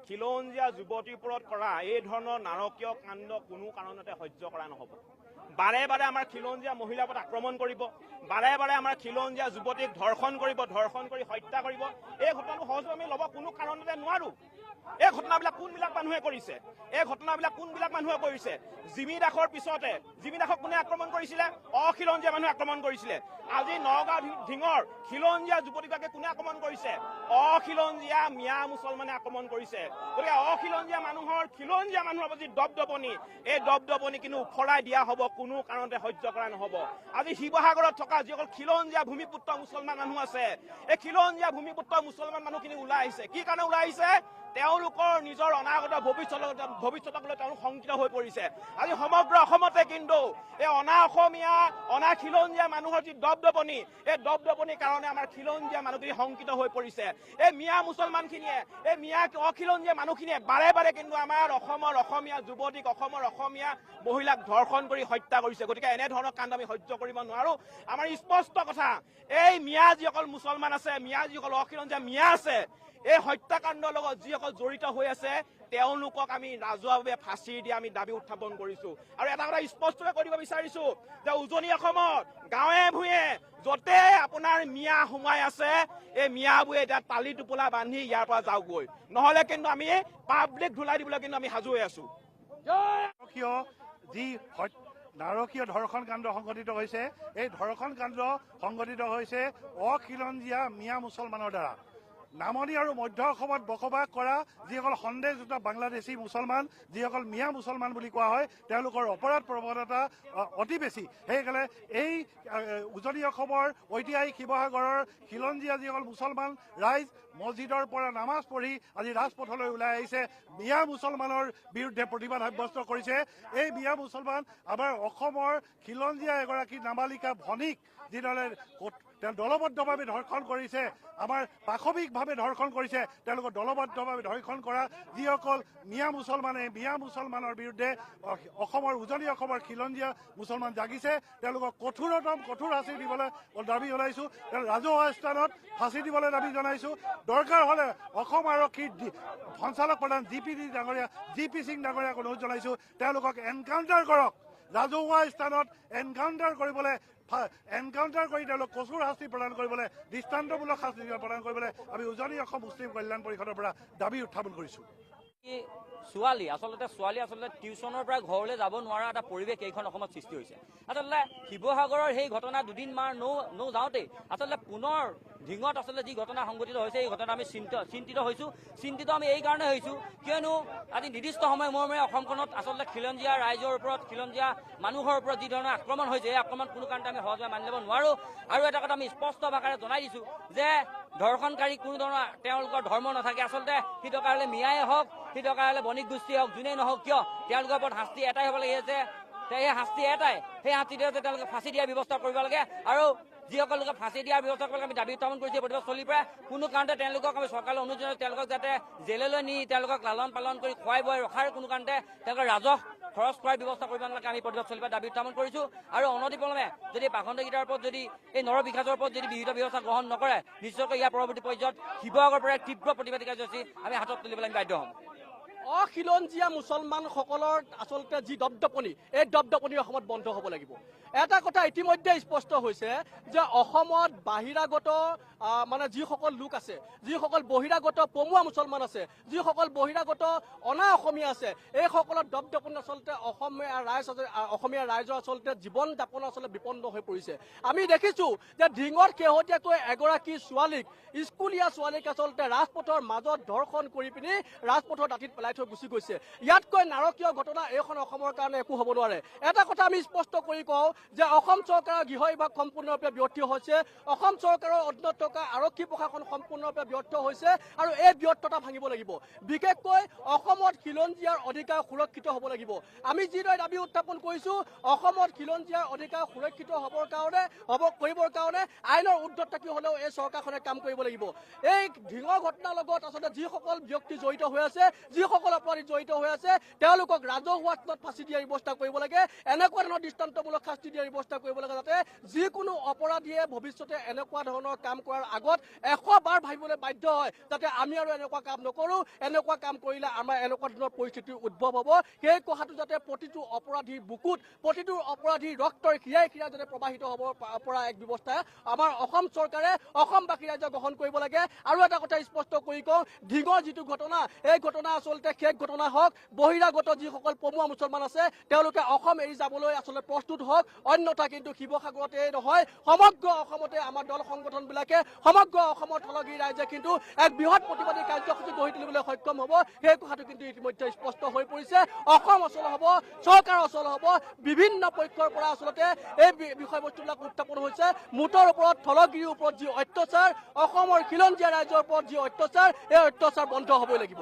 খিলঞ্জীয়া যুৱতীৰ ওপৰত কৰা এই ধৰণৰ নাৰকীয় কাণ্ড কোনো কাৰণতে সহ্য কৰা নহ'ব। বাৰে বাৰে আমাৰ খিলঞ্জীয়া মহিলাৰ ওপৰত আক্ৰমণ কৰিব, বাৰে বাৰে আমাৰ খিলঞ্জীয়া যুৱতীক ধৰ্ষণ কৰিব, ধৰ্ষণ কৰি হত্যা কৰিব। এই ঘটনাটো সহজে আমি ল'ব কোনো কাৰণতে নোৱাৰো। এই ঘটনাবিলাক কোনবিলাক মানুহে কৰিছে? এই ঘটনাবিলাক কোনবিলাক মানুহে কৰিছে? জিমি দাসৰ পিছতে জিমি দাসক কোনে আক্ৰমণ কৰিছিলে? অখিলঞ্জীয়া মানুহে আক্ৰমণ কৰিছিলে। আজি নগাঁও ঢিঙৰ খিলঞ্জীয়া যুৱতীগৰাকীক কোনে আক্ৰমণ কৰিছে? অখিলঞ্জীয়া মিয়া মুছলমানে আক্ৰমণ কৰিছে। গতিকে অখিলঞ্জীয়া মানুহৰ খিলঞ্জীয়া মানুহৰ যি দপদপনি, এই দপদপনি কিন্তু উফৰাই দিয়া হ'ব, কোনো কাৰণতে সহ্য কৰা নহ'ব। আজি শিৱসাগৰত থকা যিসকল খিলঞ্জীয়া ভূমিপুত্ৰ মুছলমান মানুহ আছে, এই খিলঞ্জীয়া ভূমিপুত্ৰ মুছলমান মানুহখিনি ওলাই আহিছে। কি কাৰণে ওলাই আহিছে? তেওঁলোকৰ নিজৰ অনাগত ভৱিষ্যতক লৈ তেওঁলোক শংকিত হৈ পৰিছে। আজি সমগ্ৰ অসমতে কিন্তু এই অনা অসমীয়া অনা খিলঞ্জীয়া মানুহৰ যি দপদপনি, এই দপদপনিৰ কাৰণে আমাৰ খিলঞ্জীয়া মানুহখিনি শংকিত হৈ পৰিছে। এই মিয়া মুছলমানখিনিয়ে, এই মিয়া অখিলঞ্জীয়া মানুহখিনিয়ে বাৰে বাৰে কিন্তু আমাৰ অসমৰ অসমীয়া যুৱতীক, অসমৰ অসমীয়া মহিলাক ধৰ্ষণ কৰি হত্যা কৰিছে। গতিকে এনেধৰণৰ কাণ্ড আমি সহ্য কৰিব নোৱাৰো। আমাৰ স্পষ্ট কথা, এই মিয়া যিসকল মুছলমান আছে, মিয়া যিসকল অখিলঞ্জীয়া মিয়া আছে, এই হত্যাকাণ্ডৰ লগত যিসকল জড়িত হৈ আছে, তেওঁলোকক আমি ৰাজহুৱাভাৱে ফাঁচি দিয়া আমি দাবী উত্থাপন কৰিছো। আৰু এটা কথা স্পষ্টকৈ কৈ দিব বিচাৰিছো যে উজনি অসমত গাঁৱে ভূঞে য'তে আপোনাৰ মিয়া সোমাই আছে, এই মিয়াবোৰে এতিয়া তালি টোপোলা বান্ধি ইয়াৰ পৰা যাওকগৈ, নহ'লে কিন্তু আমি পাব্লিক ধুলাই দিবলৈ কিন্তু আমি সাজু হৈ আছো। যি নাৰকীয় ধৰ্ষণ কাণ্ড সংঘটিত হৈছে, এই ধৰ্ষণ কাণ্ড সংঘটিত হৈছে অখিলঞ্জীয়া মিয়া মুছলমানৰ দ্বাৰা। নামনি আৰু মধ্য অসমত বসবাস কৰা যিসকল সন্দেহযুক্ত বাংলাদেশী মুছলমান, যিসকল মিয়া মুছলমান বুলি কোৱা হয়, তেওঁলোকৰ অপৰাধ প্ৰৱণতা অতি বেছি। সেইকাৰণে এই উজনি অসমৰ ঐতিহাসিক শিৱসাগৰৰ খিলঞ্জীয়া যিসকল মুছলমান ৰাইজ মছজিদৰ পৰা নামাজ পঢ়ি আজি ৰাজপথলৈ ওলাই আহিছে, মিয়া মুছলমানৰ বিৰুদ্ধে প্ৰতিবাদ সাব্যস্ত কৰিছে। এই মিয়া মুছলমান আমাৰ অসমৰ খিলঞ্জীয়া এগৰাকী নাবালিকা ভনীক যিদৰে তেওঁ দলবদ্ধভাৱে ধৰ্ষণ কৰিছে, আমাৰ পাশৱিকভাৱে ধৰ্ষণ কৰিছে, তেওঁলোকক দলবদ্ধভাৱে ধৰ্ষণ কৰা যিসকল মিয়া মুছলমানে মিয়া মুছলমানৰ বিৰুদ্ধে অসমৰ উজনি অসমৰ খিলঞ্জীয়া মুছলমান জাগিছে, তেওঁলোকক কঠোৰ শাস্তি দিবলৈ দাবী জনাইছোঁ। ৰাজহুৱা স্থানত ফাঁচি দিবলৈ দাবী জনাইছোঁ। দৰকাৰ হ'লে অসম আৰক্ষীৰ সঞ্চালক প্ৰধান জি পি সিং ডাঙৰীয়াক অনুৰোধ জনাইছোঁ, তেওঁলোকক এনকাউণ্টাৰ কৰক। ৰাজহুৱা স্থানত এনকাউণ্টাৰ কৰি তেওঁলোক কঠোৰ শাস্তি প্ৰদান কৰিবলৈ, দৃষ্টান্তমূলক শাস্তি প্ৰদান কৰিবলৈ আমি উজনি অসম মুছলিম কল্যাণ পৰিষদৰ পৰা দাবী উত্থাপন কৰিছোঁ। ছোৱালী আচলতে টিউচনৰ পৰা ঘৰলৈ যাব নোৱাৰা এটা পৰিৱেশ এইখন অসমত সৃষ্টি হৈছে। আচলতে শিৱসাগৰৰ সেই ঘটনা দুদিনমান যাওঁতেই আচলতে পুনৰ ঢিঙত আচলতে যি ঘটনা সংঘটিত হৈছে, এই ঘটনা আমি চিন্তিত হৈছোঁ। চিন্তিত আমি এই কাৰণে হৈছোঁ কিয়নো আজি নিৰ্দিষ্ট সময় মূৰে অসমখনত আচলতে খিলঞ্জীয়া ৰাইজৰ ওপৰত, খিলঞ্জীয়া মানুহৰ ওপৰত যি ধৰণৰ আক্ৰমণ হৈছে, এই আক্ৰমণ কোনো কাৰণতে আমি সহজে মানি ল'ব নোৱাৰোঁ। আৰু এটা কথা আমি স্পষ্ট ভাষাৰে জনাই দিছোঁ যে ধৰ্ষণকাৰী কোনো ধৰণৰ তেওঁলোকৰ ধৰ্ম নাথাকে। আচলতে সি দৰকাৰ হ'লে মিয়াই হওক, সি দৰকাৰ হ'লে বণিক গোষ্ঠী হওক, যোনেই নহওক কিয়, তেওঁলোকৰ ওপৰত শাস্তি এটাই হ'ব লাগে যে সেই শাস্তি এটাই, সেই শাস্তিটোৱে যে তেওঁলোকে ফাঁচি দিয়াৰ ব্যৱস্থা কৰিব লাগে। আৰু যিসকল লোকে ফাঁচি দিয়াৰ ব্যৱস্থা কৰিবলৈ আমি দাবী উত্থাপন কৰিছোঁ প্ৰতিবাদ চলি পৰা কোনো কাৰণতে তেওঁলোকক আমি চৰকাৰলৈ অনুৰোধ জনাইছোঁ, তেওঁলোকক যাতে জেললৈ নি তেওঁলোকক লালন পালন কৰি খুৱাই বোৱাই ৰখাৰ কোনো কাৰণতে তেওঁলোকৰ ৰাজহ খৰচ কৰাৰ ব্যৱস্থা কৰিব নালাগে আমি প্ৰতিবাদ চলি পৰা দাবী উত্থাপন কৰিছোঁ। আৰু অনতিপলমে যদি পাখণ্ডকেইটাৰ ওপৰত যদি এই নৰবিকাশৰ ওপৰত যদি বিহিত ব্যৱস্থা গ্ৰহণ নকৰে, নিশ্চয়কৈ ইয়াৰ পৰৱৰ্তী পৰ্যায়ত শিৱসাগৰৰ পৰা তীব্ৰ প্ৰতিবাদী কাৰ্যসূচী আমি হাতত তুলিবলৈ আমি বাধ্য হ'ম। অখিলঞ্জীয়া মুছলমানসকলৰ আচলতে যি দপদপনি, এই দপদপনি অসমত বন্ধ হ'ব লাগিব। এটা কথা ইতিমধ্যে স্পষ্ট হৈছে যে অসমত বাহিৰাগত মানে যিসকল লোক আছে, যিসকল বহিৰাগত পমুৱা মুছলমান আছে, যিসকল বহিৰাগত অনা অসমীয়া আছে, এইসকলৰ দপদপনি আচলতে অসমীয়া ৰাইজৰ আচলতে জীৱন যাপন আচলতে বিপন্ন হৈ পৰিছে। আমি দেখিছোঁ যে ঢিঙত শেহতীয়াকৈ এগৰাকী ছোৱালীক, স্কুলীয়া ছোৱালীক আচলতে ৰাজপথৰ মাজত ধৰ্ষণ কৰি পিনি ৰাজপথৰ দাঁতিত পেলাই থৈ গুচি গৈছে। ইয়াতকৈ নাৰকীয় ঘটনা এইখন অসমৰ কাৰণে একো হ'ব নোৱাৰে। এটা কথা আমি স্পষ্ট কৰি কওঁ যে অসম চৰকাৰৰ গৃহ বিভাগ সম্পূৰ্ণৰূপে ব্যৰ্থ হৈছে, অসম চৰকাৰৰ অধীনত থকা আৰক্ষী প্ৰশাসন সম্পূৰ্ণৰূপে ব্যৰ্থ হৈছে আৰু এই ব্যৰ্থতা ভাঙিব লাগিব। বিশেষকৈ অসমত খিলঞ্জীয়াৰ অধিকাৰ সুৰক্ষিত হ'ব লাগিব। আমি যিদৰে দাবী উত্থাপন কৰিছোঁ, অসমত খিলঞ্জীয়াৰ অধিকাৰ সুৰক্ষিত কৰিবৰ কাৰণে আইনৰ ঊৰ্ধত থাকি হ'লেও এই চৰকাৰখনে কাম কৰিব লাগিব। এই ঢিঙৰ ঘটনাৰ লগত আচলতে যিসকল ব্যক্তি জড়িত হৈ আছে, যিসকল যিসকল অপৰাধী জড়িত হৈ আছে তেওঁলোকক ৰাজহুৱা স্থানত ফাঁচি দিয়াৰ ব্যৱস্থা কৰিব লাগে। এনেকুৱা ধৰণৰ দৃষ্টান্তমূলক শাস্তি দিয়াৰ ব্যৱস্থা কৰিব লাগে যাতে যিকোনো অপৰাধীয়ে ভৱিষ্যতে এনেকুৱা ধৰণৰ কাম কৰাৰ আগত 100 বাৰ ভাবিবলৈ বাধ্য হয় যাতে আমি আৰু এনেকুৱা কাম নকৰো, এনেকুৱা কাম কৰিলে আমাৰ এনেকুৱা ধৰণৰ পৰিস্থিতিৰ উদ্ভৱ হ'ব। সেই কথাটো যাতে প্ৰতিটো অপৰাধীৰ বুকুত, প্ৰতিটো অপৰাধীৰ ৰক্তৰ খিৰাই খিৰাই যাতে প্ৰবাহিত হ'ব পৰা এক ব্যৱস্থা আমাৰ অসম চৰকাৰে, অসমবাসী ৰাইজে গ্ৰহণ কৰিব লাগে। আৰু এটা কথা স্পষ্ট কৰি কওঁ, ধিঙৰ যিটো ঘটনা, এই ঘটনা আচলতে শেষ ঘটনা হওক। বহিৰাগত যিসকল পমুৱা মুছলমান আছে তেওঁলোকে অসম এৰি যাবলৈ আচলতে প্ৰস্তুত হওক। অন্যথা কিন্তু শিৱসাগৰতে নহয়, সমগ্ৰ অসমতে আমাৰ দল সংগঠনবিলাকে, সমগ্ৰ অসমৰ থলগী ৰাইজে কিন্তু এক বৃহৎ প্ৰতিবাদী কাৰ্যসূচী গঢ়ি তুলিবলৈ সক্ষম হ'ব। সেই কথাটো কিন্তু ইতিমধ্যে স্পষ্ট হৈ পৰিছে। অসম অচল হ'ব, চৰকাৰ অচল হ'ব। বিভিন্ন পক্ষৰ পৰা আচলতে এই বিষয়বস্তুবিলাক উত্থাপন হৈছে। মুঠৰ ওপৰত থলগীৰ ওপৰত যি অত্যাচাৰ, অসমৰ খিলঞ্জীয়া ৰাইজৰ ওপৰত যি অত্যাচাৰ, এই অত্যাচাৰ বন্ধ হ'বই লাগিব।